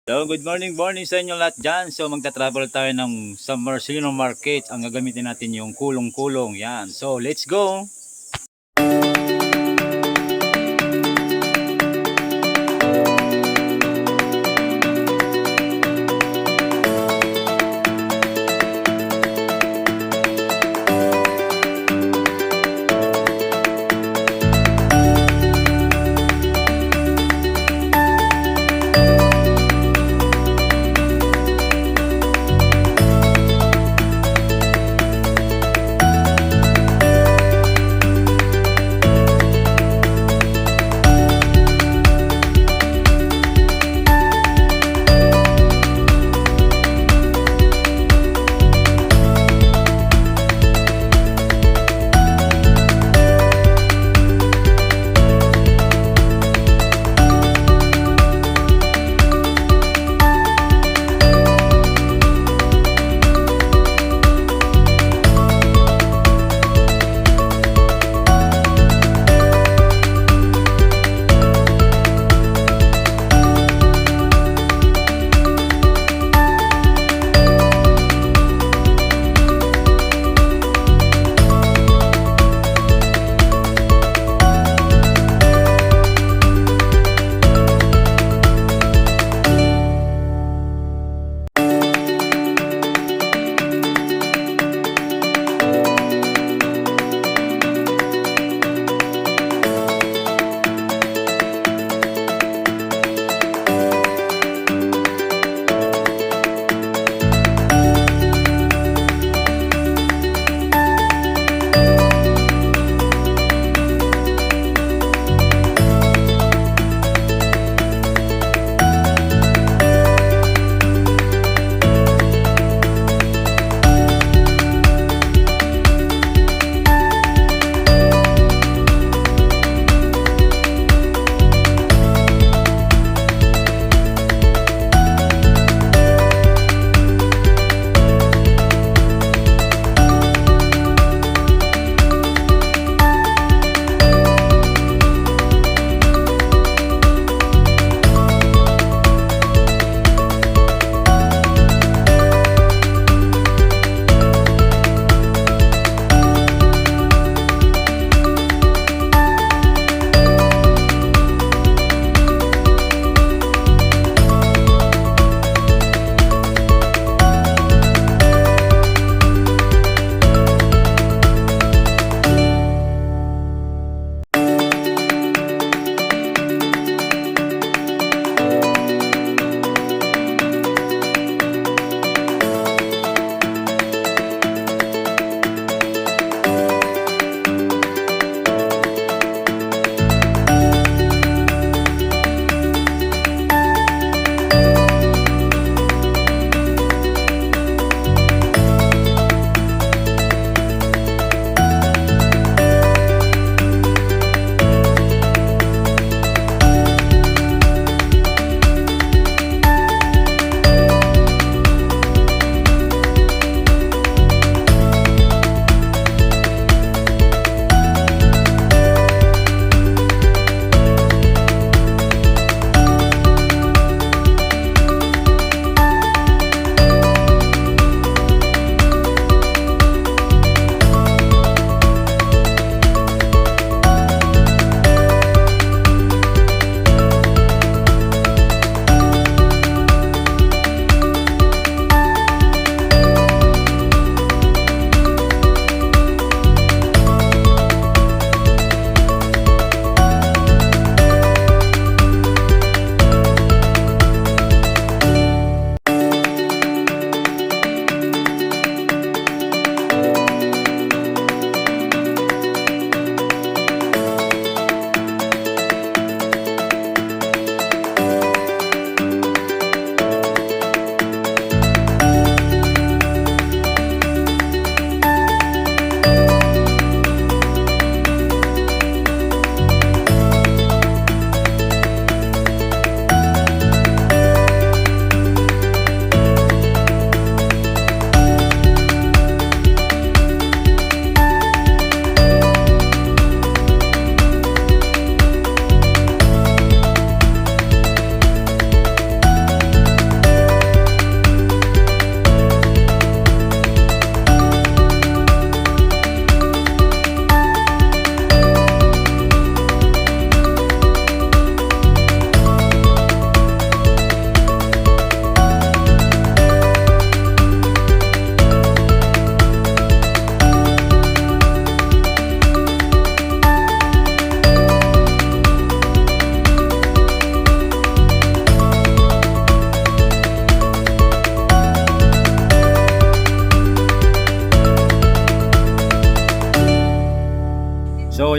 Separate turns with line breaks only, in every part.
Hello, good morning sa inyo lahat dyan. So magta-travel tayo ng San Marcelino Market. Ang gagamitin natin yung kulong-kulong. Yan. So let's go!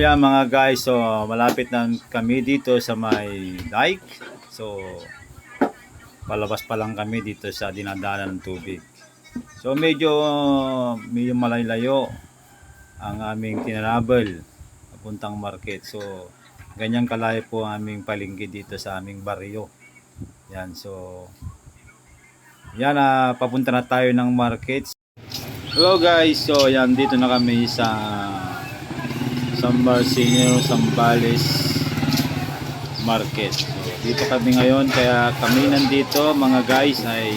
yan mga guys, so malapit na kami dito sa may dike. So palabas pa lang kami dito sa dinadaanan ng tubig. So medyo malayo ang aming tinravel papuntang market. So ganyan kalayo po ang aming palengke dito sa aming baryo. Yan, so yan, papunta na tayo ng market. Hello guys, so yan, dito na kami sa San Marcelino, Zambales Market. So, dito kami ngayon, kaya kami nandito mga guys ay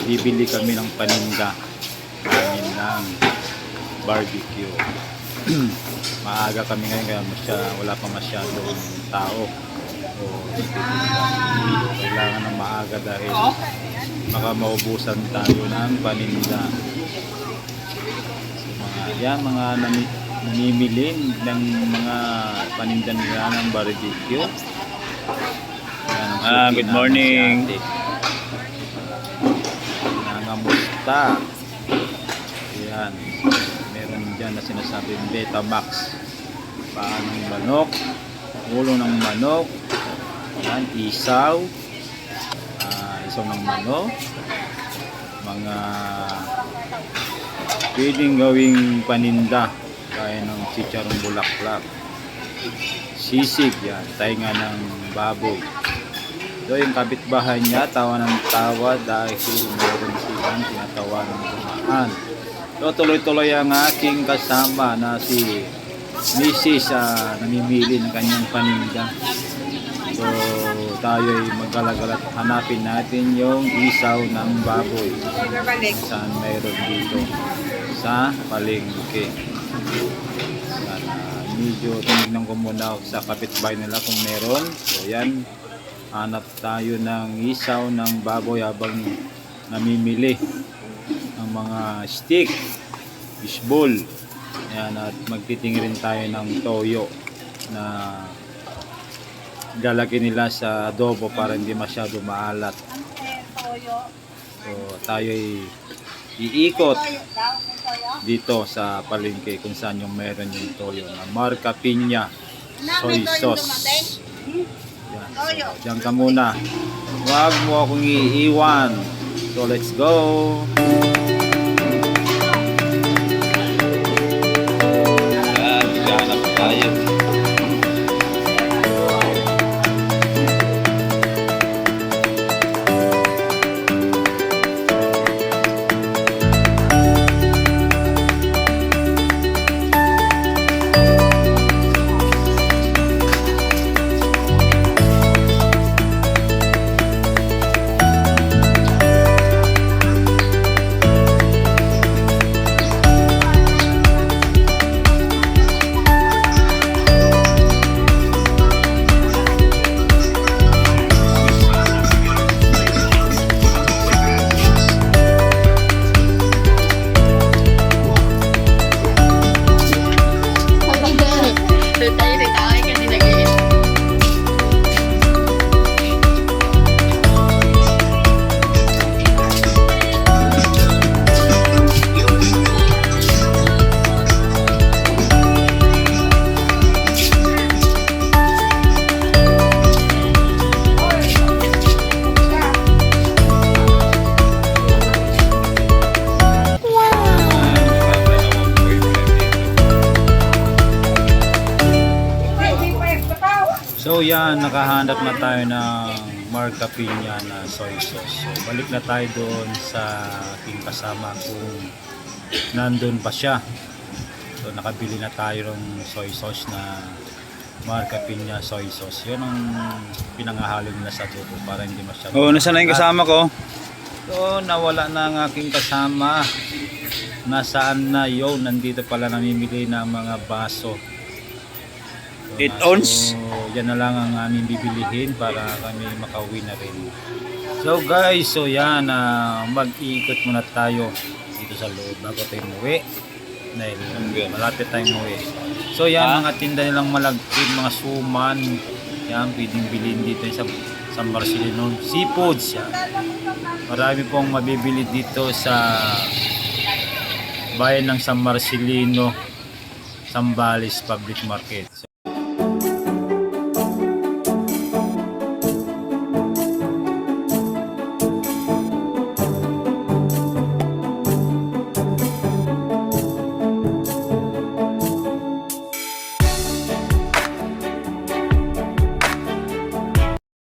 bibili kami ng paninda namin ng barbecue. Maaga kami ngayon kaya wala pa masyadong tao. So, kailangan ng maaga dahil baka maubusan tayo ng paninda. So, mga namimili ng mga paninda nila ng barbecue. Good morning. Nangamusta. Ayan. Meron dyan na sinasabing Betamax. Paan ng manok. Ulo ng manok. Ayan. Isaw. Isaw ng manok. Mga pwedeng gawing paninda. Kaya ng chicharong bulaklak, sisig, yan, tainga ng baboy. So yung kapitbahay niya tawa ng tawa dahil meron silang tinatawa ng dumaan. So tuloy-tuloy ang aking kasama na si Mrs. Namimili ng kanyang paninda. So tayo ay maggalagalat, hanapin natin yung isaw ng baboy saan mayroon dito sa palengke. Yan, medyo tinignan ko muna sa kapitbahay nila kung meron. So yan, hanap tayo ng isaw ng baboy habang namimili ng mga stick, fishball. Yan, at magtitingin rin tayo ng toyo na lalagyan nila sa adobo para hindi masyado maalat. So tayo ay iikot dito sa palengke kung saan yung meron yung toyo na marka Piña soy sauce. Yan, so diyan ka muna, huwag mo akong iiwan. So let's go. Yan, ganap tayo. So yan, nakahanap na tayo ng marka Piña na soy sauce. So balik na tayo doon sa aking kasama kung nandun pa siya. So nakabili na tayo ng soy sauce na marka Piña soy sauce. Yun ang pinangahalo nila sa dugo para hindi masyado. Oh, nasaan na yung kasama ko? So nawala na ang aking kasama. Nasaan na yun? Nandito pala namimili ng mga baso. So,
8 ounce.
So, yan na lang ang aming bibilihin para kami makauwi na rin. So guys, so yan, mag-iikot muna tayo dito sa loob bago tayo umuwi. Dahil malapit tayong umuwi. So yan, mga tinda nilang malagkit, mga suman. Yan, pwedeng bilhin dito sa San Marcelino Seafoods. Yan. Marami pong mabibili dito sa bayan ng San Marcelino Sambales Public Market.